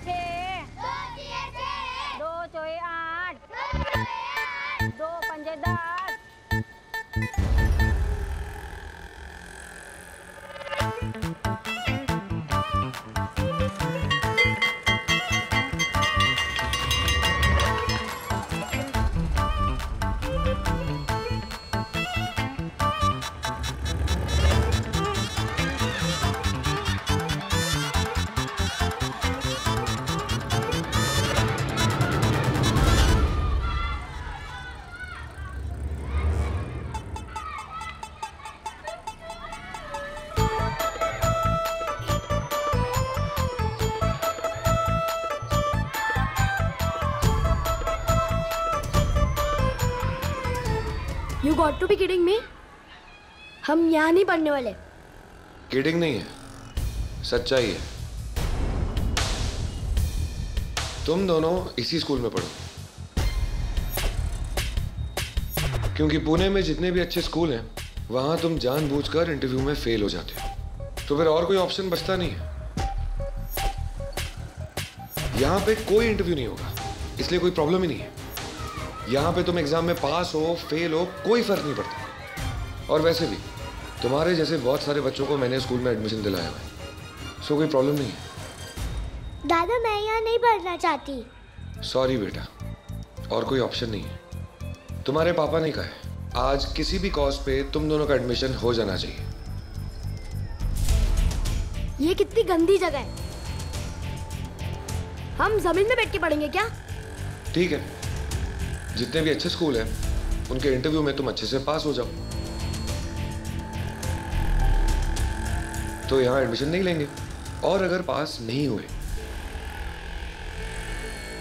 6 2 चौके 8 2 पंजे 10। You got to be kidding me? हम यहाँ नहीं पढ़ने वाले। किडिंग नहीं है, सच्चाई है। तुम दोनों इसी स्कूल में पढ़ो, क्योंकि पुणे में जितने भी अच्छे स्कूल हैं वहां तुम जानबूझकर इंटरव्यू में फेल हो जाते हो, तो फिर और कोई ऑप्शन बचता नहीं है। यहाँ पे कोई इंटरव्यू नहीं होगा, इसलिए कोई प्रॉब्लम ही नहीं है। यहाँ पे तुम एग्जाम में पास हो फेल हो कोई फर्क नहीं पड़ता। और वैसे भी तुम्हारे जैसे बहुत सारे बच्चों को मैंने स्कूल में एडमिशन दिलाया हुआ है, सो कोई प्रॉब्लम नहीं है। दादा मैं यहाँ नहीं पढ़ना चाहती। सॉरी बेटा, और कोई ऑप्शन नहीं है। तुम्हारे पापा ने कहा है आज किसी भी कॉज पे तुम दोनों का एडमिशन हो जाना चाहिए। ये कितनी गंदी जगह है। हम जमीन में बैठ के पढ़ेंगे क्या? ठीक है, जितने भी अच्छे स्कूल हैं उनके इंटरव्यू में तुम अच्छे से पास हो जाओ, तो यहाँ एडमिशन नहीं लेंगे। और अगर पास नहीं हुए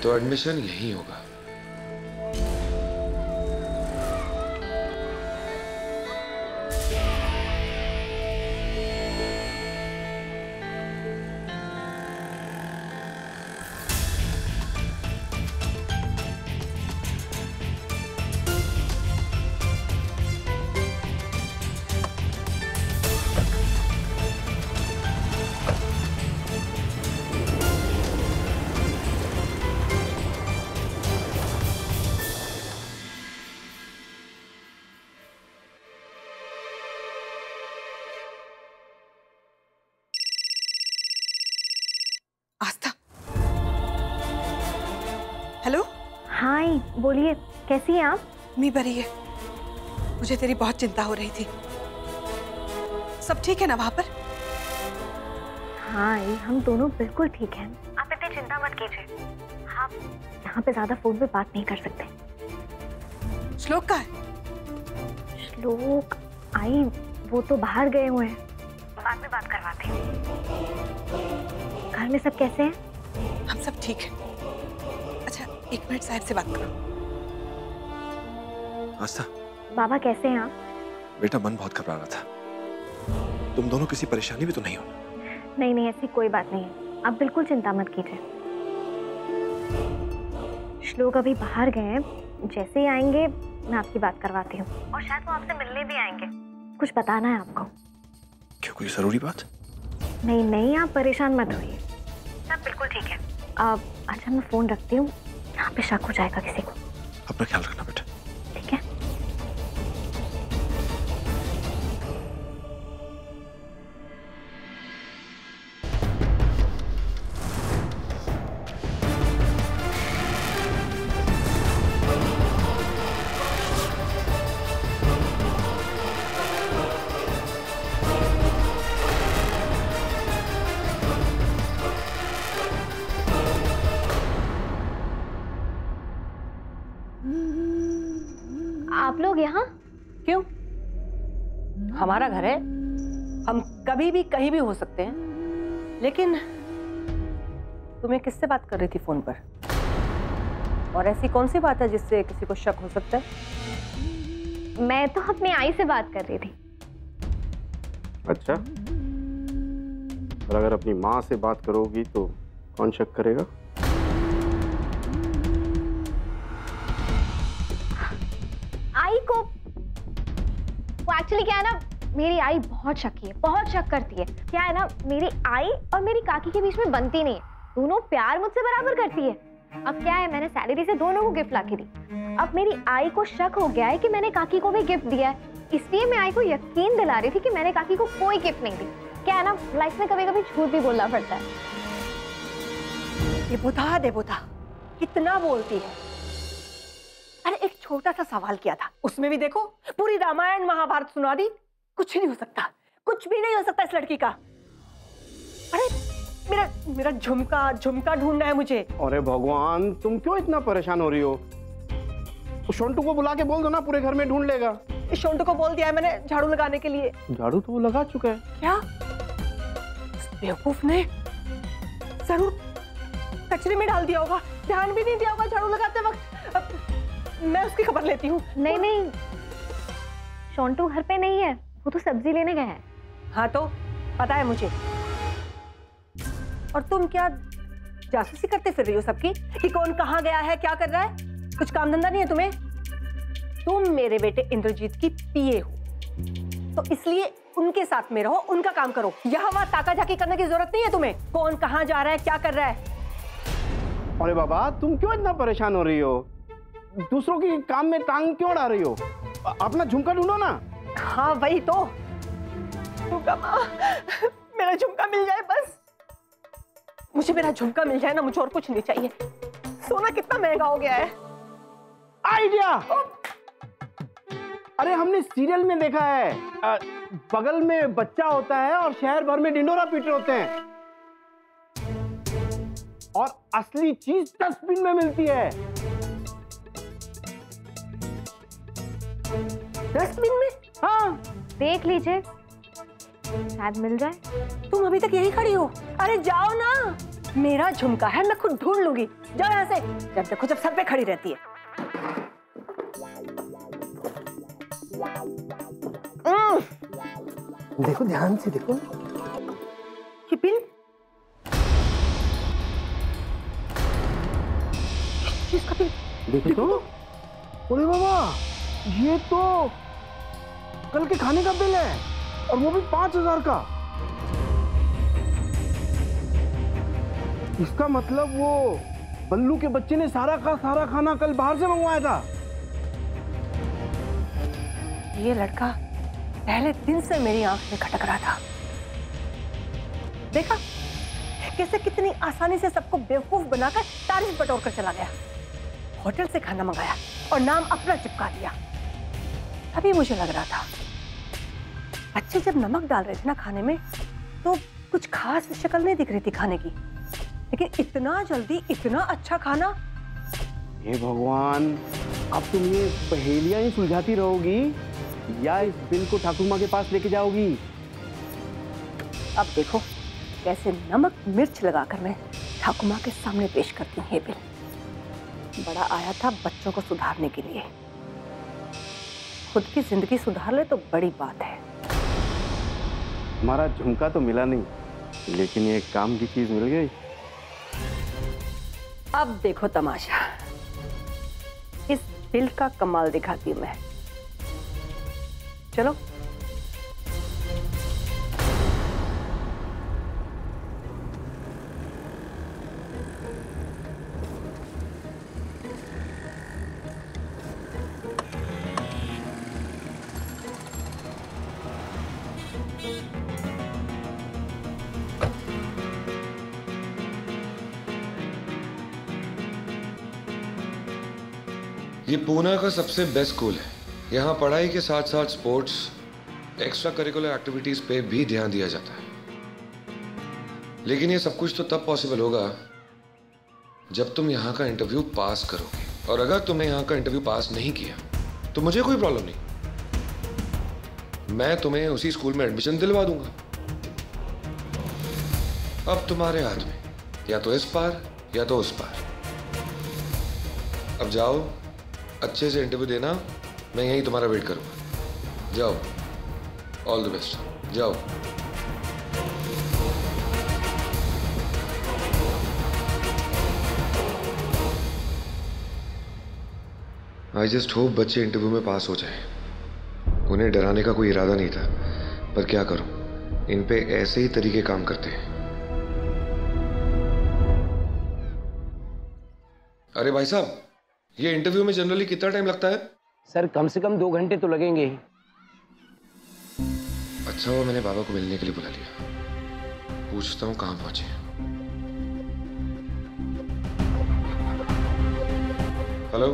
तो एडमिशन यहीं होगा। आस्था, हेलो। हाय, बोलिए, कैसी हैं आप? मी बरी है, मुझे तेरी बहुत चिंता हो रही थी। सब ठीक है ना वहां पर? हाँ, हम दोनों बिल्कुल ठीक हैं। आप इतनी चिंता मत कीजिए। आप यहाँ पे ज्यादा फोन पे बात नहीं कर सकते। श्लोक कहाँ है? श्लोक आई, वो तो बाहर गए हुए हैं, बाद में बात करवाते हैं। घर में सब कैसे हैं? हम सब ठीक हैं। अच्छा, 1 मिनट साहब से बात करो। आस्था, बाबा कैसे हैं आप? बेटा मन बहुत घबरा रहा था। तुम दोनों किसी परेशानी में तो नहीं हो? नहीं नहीं, ऐसी कोई बात नहीं है, आप बिल्कुल चिंता मत कीजिए। श्लोक अभी बाहर गए हैं, जैसे ही आएंगे मैं आपकी बात करवाती हूँ, और शायद वो आपसे मिलने भी आएंगे। कुछ बताना है आपको। क्यों, कोई जरूरी बात? नहीं नहीं, आप परेशान मत होइए, सब बिल्कुल ठीक है। अच्छा मैं फोन रखती हूँ, यहाँ पे शक हो जाएगा किसी को। अपना ख्याल रखना बेटा। ठीक है। आप लोग यहाँ क्यों? हमारा घर है, हम कभी भी कहीं भी हो सकते हैं। लेकिन तुम्हें किससे बात कर रही थी फोन पर? और ऐसी कौन सी बात है जिससे किसी को शक हो सकता है? मैं तो अपनी आई से बात कर रही थी। अच्छा, और अगर अपनी माँ से बात करोगी तो कौन शक करेगा? आई को वो एक्चुअली क्या है ना, मेरी आई बहुत शकी है, बहुत शक करती है। क्या है ना, मेरी आई और मेरी काकी के बीच में बनती नहीं है, दोनों प्यार मुझसे बराबर करती है। अब क्या है, मैंने सैलरी से दोनों को गिफ्ट लाके दी। अब मेरी आई को शक हो गया है कि मैंने काकी को भी गिफ्ट दिया है, इसलिए मैं आई को यकीन दिला रही थी कि मैंने काकी को कोई गिफ्ट नहीं दी। क्या है ना, लाइफ में कभी कभी झूठ भी बोलना पड़ता है। दे बुधा कितना बोलती है। अरे एक छोटा सा सवाल किया था, उसमें भी देखो पूरी रामायण महाभारत सुना दी। कुछ नहीं हो सकता, कुछ भी नहीं हो सकता इस लड़की का। अरे मेरा झुमका ढूंढना है मुझे। अरे भगवान, तुम क्यों इतना परेशान हो रही हो? शोंटू को बुला के बोल दो ना, पूरे घर में ढूंढ लेगा। शोंटू को बोल दिया है मैंने झाड़ू लगाने के लिए। झाड़ू तो वो लगा चुका है। क्या? उस बेवकूफ ने जरूर कचरे में डाल दिया होगा, ध्यान भी नहीं दिया होगा झाड़ू लगाते वक्त। मैं उसकी खबर लेती हूँ। नहीं, शोंटू घर पे नहीं है, वो तो सब्जी लेने गए हैं। हाँ तो पता है मुझे। और तुम क्या जासूसी करते फिर रही हो सबकी कि कौन कहाँ गया है, क्या कर रहा है? कुछ काम धंधा नहीं है तुम्हें? तुम मेरे बेटे इंद्रजीत की पीए हो, तो इसलिए उनके साथ में रहो, उनका काम करो। यहाँ वहाँ ताका झाकी करने की जरूरत नहीं है तुम्हें। कौन कहाँ जा रहा है, क्या कर रहा है। अरे बाबा, तुम क्यों इतना परेशान हो रही हो? दूसरों की काम में टांग क्यों अड़ा रही हो? अपना झुमका ढूंढो ना। हाँ वही तो, मेरा झुमका मिल जाए बस। मुझे मेरा झुमका मिल जाए ना, मुझे और कुछ नहीं चाहिए। सोना कितना महंगा हो गया है। आइडिया! अरे हमने सीरियल में देखा है, बगल में बच्चा होता है और शहर भर में डिंडोरा पीटे होते हैं, और असली चीज डस्टबिन में मिलती है। डस्टबिन में? हाँ, देख लीजिए, शायद मिल जाए। तुम अभी तक यही खड़ी हो? अरे जाओ ना, मेरा झुमका है, मैं खुद ढूंढ लूंगी। जाओ यहाँ से। जब देखो जब सर पे खड़ी रहती है। देखो ध्यान से देखो, ये बिल किस का बिल? देखो तो। अरे बाबा, ये तो कल के खाने का बिल है, और वो भी 5,000 का। इसका मतलब वो बल्लू के बच्चे ने सारा का सारा खाना कल बाहर से मंगवाया था। ये लड़का पहले दिन से मेरी आंख में खटक रहा था। देखा कैसे कितनी आसानी से सबको बेवकूफ बनाकर तारीफ बटोर कर चला गया। होटल से खाना मंगाया और नाम अपना चिपका दिया। अभी मुझे लग रहा था बच्चे जब नमक डाल रहे थे ना खाने में, तो कुछ खास शक्ल नहीं दिख रही थी खाने की, लेकिन इतना जल्दी इतना अच्छा खाना। हे भगवान, अब तुम ये पहेलियां ही सुलझाती रहोगी या इस बिल को ठाकुर माँ के पास लेके जाओगी? अब देखो कैसे नमक मिर्च लगाकर मैं ठाकुर माँ के सामने पेश करती हूँ। ये बिल बड़ा आया था बच्चों को सुधारने के लिए, खुद की जिंदगी सुधार ले तो बड़ी बात है। हमारा झुमका तो मिला नहीं, लेकिन ये काम की चीज मिल गई। अब देखो तमाशा, इस बिल का कमाल दिखाती हूँ मैं। चलो ये पूना का सबसे बेस्ट स्कूल है। यहाँ पढ़ाई के साथ साथ स्पोर्ट्स, एक्स्ट्रा करिकुलर एक्टिविटीज पे भी ध्यान दिया जाता है। लेकिन ये सब कुछ तो तब पॉसिबल होगा जब तुम यहाँ का इंटरव्यू पास करोगे। और अगर तुमने यहाँ का इंटरव्यू पास नहीं किया तो मुझे कोई प्रॉब्लम नहीं, मैं तुम्हें उसी स्कूल में एडमिशन दिलवा दूंगा। अब तुम्हारे हाथ में, या तो इस पार या तो उस पार। अब जाओ, अच्छे से इंटरव्यू देना, मैं यहीं तुम्हारा वेट करूंगा। जाओ, ऑल द बेस्ट, जाओ। आई जस्ट होप बच्चे इंटरव्यू में पास हो जाए। उन्हें डराने का कोई इरादा नहीं था, पर क्या करूं, इन पे ऐसे ही तरीके काम करते हैं। अरे भाई साहब, ये इंटरव्यू में जनरली कितना टाइम लगता है? सर कम से कम 2 घंटे तो लगेंगे ही। अच्छा हुआ मैंने बाबा को मिलने के लिए बुला लिया। पूछता हूँ कहाँ पहुंचे। हेलो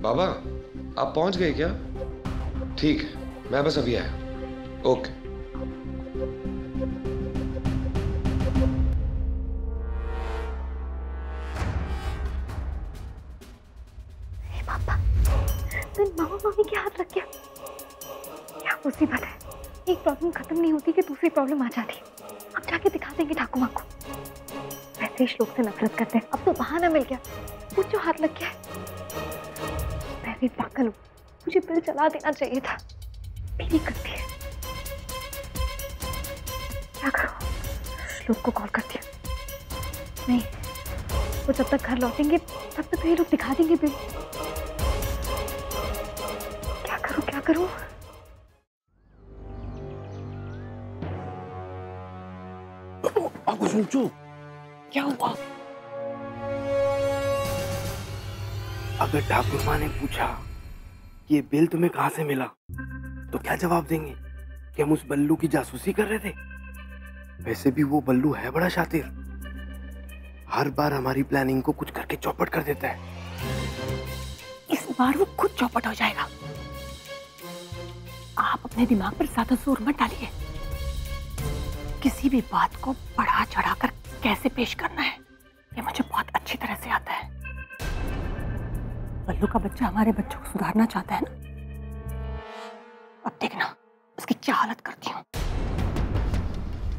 बाबा, आप पहुंच गए क्या? ठीक है, मैं बस अभी आया। ओके। पापा, तुम मामा मामी के हाथ रख गया। क्या मुसीबत है, एक प्रॉब्लम खत्म नहीं होती कि दूसरी प्रॉब्लम आ जाती। अब जाके दिखा देंगे ठाकुर माँ को। वैसे इस लोग से नफरत करते हैं, अब तो बहाना मिल गया। कुछ जो हाथ लग गया। मैं भी पागल हूँ, मुझे बिल चला देना चाहिए था। पीली करती है, क्या करूँ? श्लोक को कॉल करती हूँ। नहीं, वो जब तक घर लौटेंगे तब तक तो ये लोग दिखा देंगे बिल। क्या करूं? आपको सोचो क्या हुआ? अगर ठाकुर माँ ने पूछा कि ये बिल तुम्हें कहां से मिला, तो क्या जवाब देंगे? कि हम उस बल्लू की जासूसी कर रहे थे? वैसे भी वो बल्लू है बड़ा शातिर, हर बार हमारी प्लानिंग को कुछ करके चौपट कर देता है। इस बार वो खुद चौपट हो जाएगा। आप अपने दिमाग पर ज्यादा जोर मत डालिए। किसी भी बात को बढ़ा चढ़ाकर कैसे पेश करना है, ये मुझे बहुत अच्छी तरह से आता है। बल्लू का बच्चा हमारे बच्चों को सुधारना चाहता है ना। अब देखना उसकी क्या हालत करती हूँ।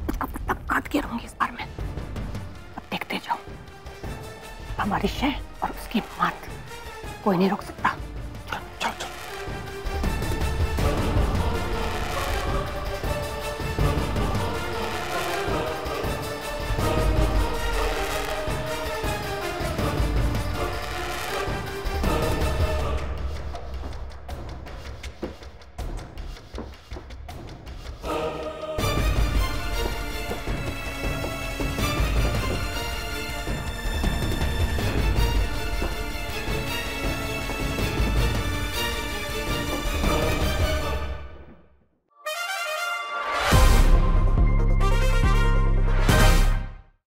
उसका पत्ता काट के रहूंगी इस बार में। अब देखते जाओ। हमारी शय और उसकी मात कोई नहीं रोक सकता।